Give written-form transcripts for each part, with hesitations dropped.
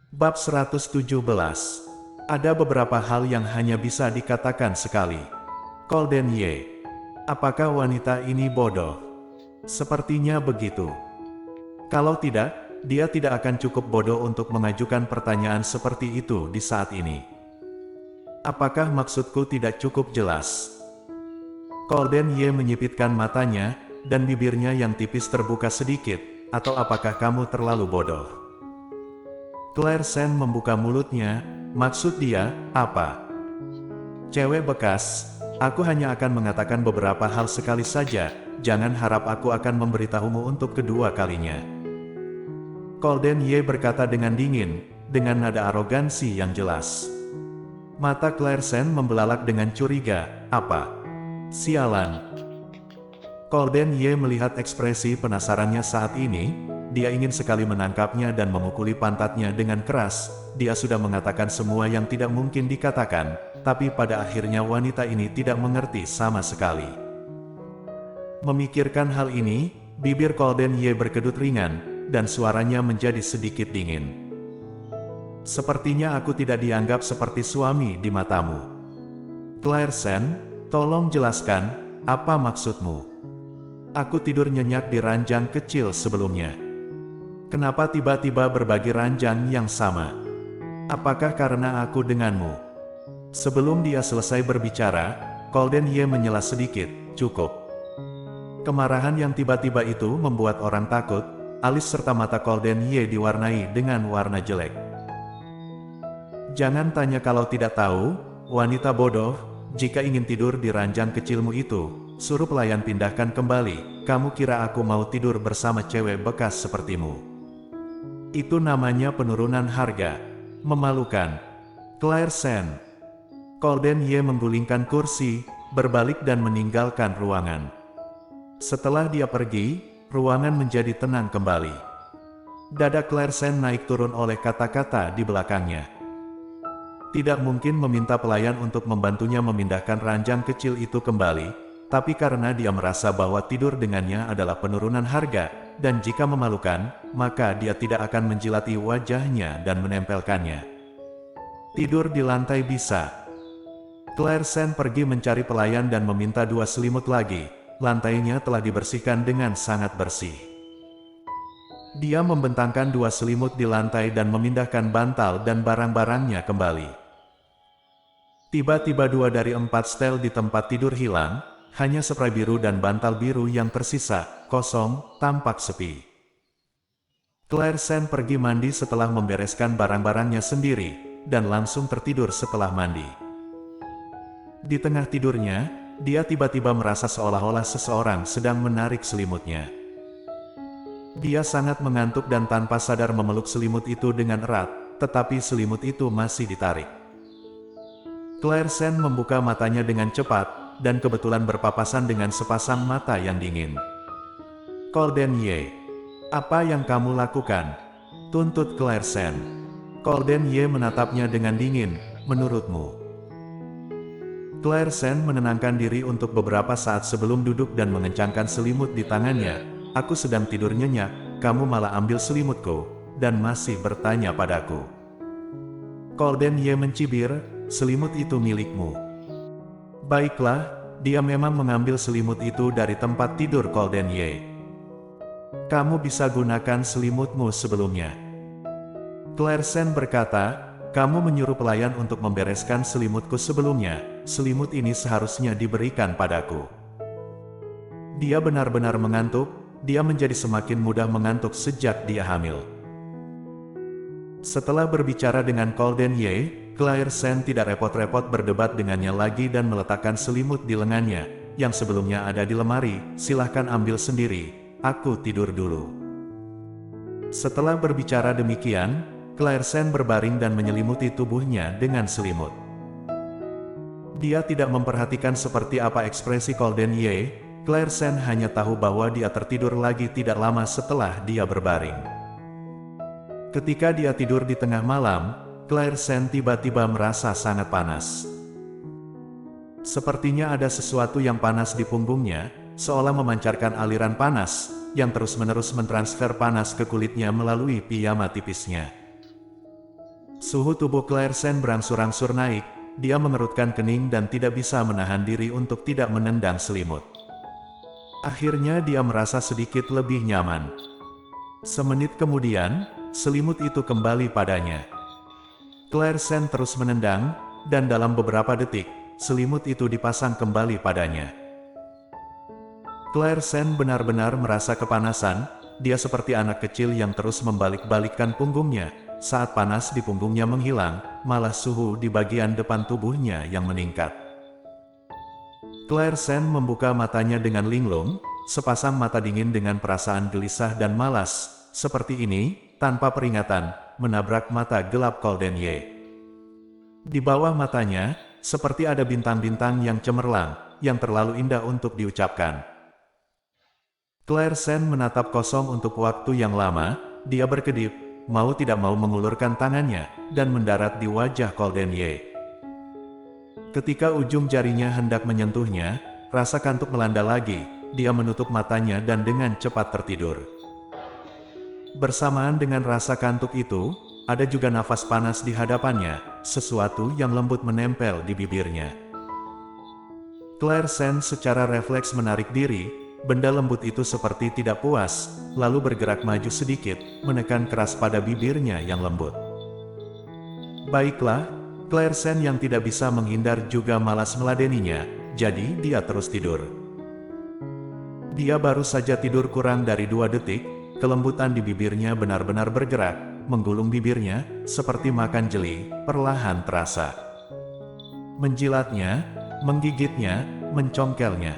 Bab 117. Ada beberapa hal yang hanya bisa dikatakan sekali. Golden Ye. Apakah wanita ini bodoh? Sepertinya begitu. Kalau tidak, dia tidak akan cukup bodoh untuk mengajukan pertanyaan seperti itu di saat ini. Apakah maksudku tidak cukup jelas? Golden Ye menyipitkan matanya, dan bibirnya yang tipis terbuka sedikit. Atau apakah kamu terlalu bodoh? Claire Sen membuka mulutnya, maksud dia, apa? Cewek bekas, aku hanya akan mengatakan beberapa hal sekali saja, jangan harap aku akan memberitahumu untuk kedua kalinya. Golden Ye berkata dengan dingin, dengan nada arogansi yang jelas. Mata Claire Sen membelalak dengan curiga, apa? Sialan. Golden Ye melihat ekspresi penasarannya saat ini, dia ingin sekali menangkapnya dan memukuli pantatnya dengan keras. Dia sudah mengatakan semua yang tidak mungkin dikatakan, tapi pada akhirnya wanita ini tidak mengerti sama sekali. Memikirkan hal ini, bibir Golden Ye berkedut ringan, dan suaranya menjadi sedikit dingin. Sepertinya aku tidak dianggap seperti suami di matamu. Claire Sen, tolong jelaskan, apa maksudmu? Aku tidur nyenyak di ranjang kecil sebelumnya. Kenapa tiba-tiba berbagi ranjang yang sama? Apakah karena aku denganmu? Sebelum dia selesai berbicara, Golden Ye menyela sedikit, cukup. Kemarahan yang tiba-tiba itu membuat orang takut, alis serta mata Golden Ye diwarnai dengan warna jelek. Jangan tanya kalau tidak tahu, wanita bodoh, jika ingin tidur di ranjang kecilmu itu, suruh pelayan pindahkan kembali. Kamu kira aku mau tidur bersama cewek bekas sepertimu? Itu namanya penurunan harga. Memalukan. Claire Sen. Golden Ye menggulingkan kursi, berbalik dan meninggalkan ruangan. Setelah dia pergi, ruangan menjadi tenang kembali. Dada Claire Sen naik turun oleh kata-kata di belakangnya. Tidak mungkin meminta pelayan untuk membantunya memindahkan ranjang kecil itu kembali, tapi karena dia merasa bahwa tidur dengannya adalah penurunan harga, dan jika memalukan, maka dia tidak akan menjilati wajahnya dan menempelkannya. Tidur di lantai bisa. Claire Sen pergi mencari pelayan dan meminta 2 selimut lagi. Lantainya telah dibersihkan dengan sangat bersih. Dia membentangkan 2 selimut di lantai dan memindahkan bantal dan barang-barangnya kembali. Tiba-tiba 2 dari 4 setel di tempat tidur hilang. Hanya spray biru dan bantal biru yang tersisa, kosong, tampak sepi. Claire Sen pergi mandi setelah membereskan barang-barangnya sendiri, dan langsung tertidur setelah mandi. Di tengah tidurnya, dia tiba-tiba merasa seolah-olah seseorang sedang menarik selimutnya. Dia sangat mengantuk dan tanpa sadar memeluk selimut itu dengan erat, tetapi selimut itu masih ditarik. Claire Sen membuka matanya dengan cepat, dan kebetulan berpapasan dengan sepasang mata yang dingin. Golden Ye. Apa yang kamu lakukan? Tuntut Claire Sen. Golden Ye menatapnya dengan dingin, menurutmu? Claire Sen menenangkan diri untuk beberapa saat sebelum duduk dan mengencangkan selimut di tangannya. Aku sedang tidur nyenyak, kamu malah ambil selimutku, dan masih bertanya padaku. Golden Ye mencibir, selimut itu milikmu. Baiklah, dia memang mengambil selimut itu dari tempat tidur Golden Ye. Kamu bisa gunakan selimutmu sebelumnya. Claire Sen berkata, kamu menyuruh pelayan untuk membereskan selimutku sebelumnya, selimut ini seharusnya diberikan padaku. Dia benar-benar mengantuk, dia menjadi semakin mudah mengantuk sejak dia hamil. Setelah berbicara dengan Golden Ye, Claire Sen tidak repot-repot berdebat dengannya lagi dan meletakkan selimut di lengannya, yang sebelumnya ada di lemari. Silahkan ambil sendiri, aku tidur dulu. Setelah berbicara demikian, Claire Sen berbaring dan menyelimuti tubuhnya dengan selimut. Dia tidak memperhatikan seperti apa ekspresi Golden Ye. Claire Sen hanya tahu bahwa dia tertidur lagi tidak lama setelah dia berbaring. Ketika dia tidur di tengah malam, Claire Sen tiba-tiba merasa sangat panas. Sepertinya ada sesuatu yang panas di punggungnya, seolah memancarkan aliran panas, yang terus-menerus mentransfer panas ke kulitnya melalui piyama tipisnya. Suhu tubuh Claire Sen berangsur-angsur naik, dia mengerutkan kening dan tidak bisa menahan diri untuk tidak menendang selimut. Akhirnya dia merasa sedikit lebih nyaman. Semenit kemudian, selimut itu kembali padanya. Claire Sen terus menendang, dan dalam beberapa detik, selimut itu dipasang kembali padanya. Claire Sen benar-benar merasa kepanasan, dia seperti anak kecil yang terus membalik-balikkan punggungnya. Saat panas di punggungnya menghilang, malah suhu di bagian depan tubuhnya yang meningkat. Claire Sen membuka matanya dengan linglung, sepasang mata dingin dengan perasaan gelisah dan malas, seperti ini, tanpa peringatan, menabrak mata gelap Golden Ye. Di bawah matanya, seperti ada bintang-bintang yang cemerlang, yang terlalu indah untuk diucapkan. Claire Sen menatap kosong untuk waktu yang lama, dia berkedip, mau tidak mau mengulurkan tangannya, dan mendarat di wajah Golden Ye. Ketika ujung jarinya hendak menyentuhnya, rasa kantuk melanda lagi, dia menutup matanya dan dengan cepat tertidur. Bersamaan dengan rasa kantuk itu, ada juga nafas panas di hadapannya, sesuatu yang lembut menempel di bibirnya. Claire Sen secara refleks menarik diri, benda lembut itu seperti tidak puas, lalu bergerak maju sedikit, menekan keras pada bibirnya yang lembut. Baiklah, Claire Sen yang tidak bisa menghindar juga malas meladeninya, jadi dia terus tidur. Dia baru saja tidur kurang dari 2 detik, kelembutan di bibirnya benar-benar bergerak, menggulung bibirnya, seperti makan jeli, perlahan terasa. Menjilatnya, menggigitnya, mencongkelnya.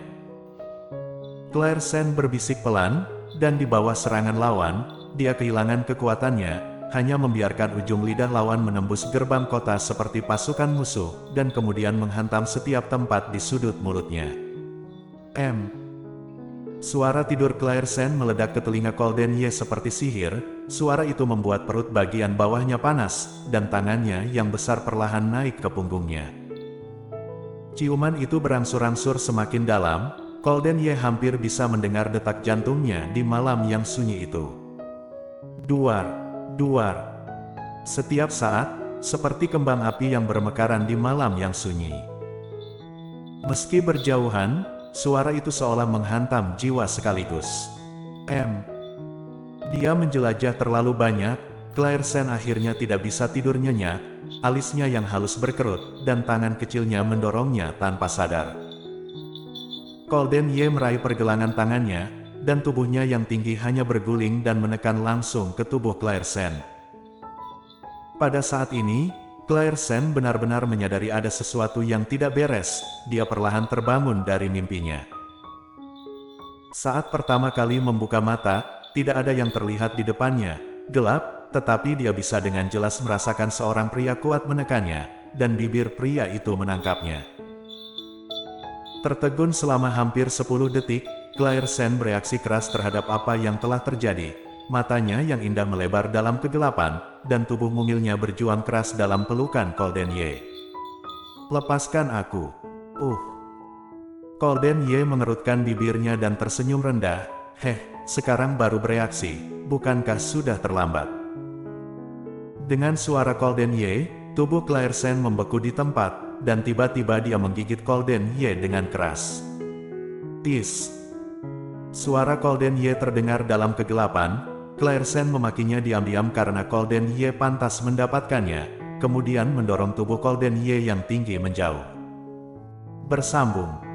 Claire Sen berbisik pelan, dan di bawah serangan lawan, dia kehilangan kekuatannya, hanya membiarkan ujung lidah lawan menembus gerbang kota seperti pasukan musuh, dan kemudian menghantam setiap tempat di sudut mulutnya. Suara tidur Claire Sen meledak ke telinga Golden Ye seperti sihir, suara itu membuat perut bagian bawahnya panas, dan tangannya yang besar perlahan naik ke punggungnya. Ciuman itu berangsur-angsur semakin dalam, Golden Ye hampir bisa mendengar detak jantungnya di malam yang sunyi itu. Duar, duar. Setiap saat, seperti kembang api yang bermekaran di malam yang sunyi. Meski berjauhan, suara itu seolah menghantam jiwa sekaligus. Dia menjelajah terlalu banyak, Claire Sen akhirnya tidak bisa tidur nyenyak, alisnya yang halus berkerut, dan tangan kecilnya mendorongnya tanpa sadar. Golden Ye meraih pergelangan tangannya, dan tubuhnya yang tinggi hanya berguling dan menekan langsung ke tubuh Claire Sen. Pada saat ini, Claire Sen benar-benar menyadari ada sesuatu yang tidak beres, dia perlahan terbangun dari mimpinya. Saat pertama kali membuka mata, tidak ada yang terlihat di depannya, gelap, tetapi dia bisa dengan jelas merasakan seorang pria kuat menekannya, dan bibir pria itu menangkapnya. Tertegun selama hampir 10 detik, Claire Sen bereaksi keras terhadap apa yang telah terjadi. Matanya yang indah melebar dalam kegelapan, dan tubuh mungilnya berjuang keras dalam pelukan Golden Ye. "Lepaskan aku." Golden Ye mengerutkan bibirnya dan tersenyum rendah. Sekarang baru bereaksi, bukankah sudah terlambat?" Dengan suara Golden Ye, tubuh Claire Sen membeku di tempat, dan tiba-tiba dia menggigit Golden Ye dengan keras. Tis. Suara Golden Ye terdengar dalam kegelapan, Claire Sen memakinya diam-diam karena Golden Ye pantas mendapatkannya, kemudian mendorong tubuh Golden Ye yang tinggi menjauh. Bersambung.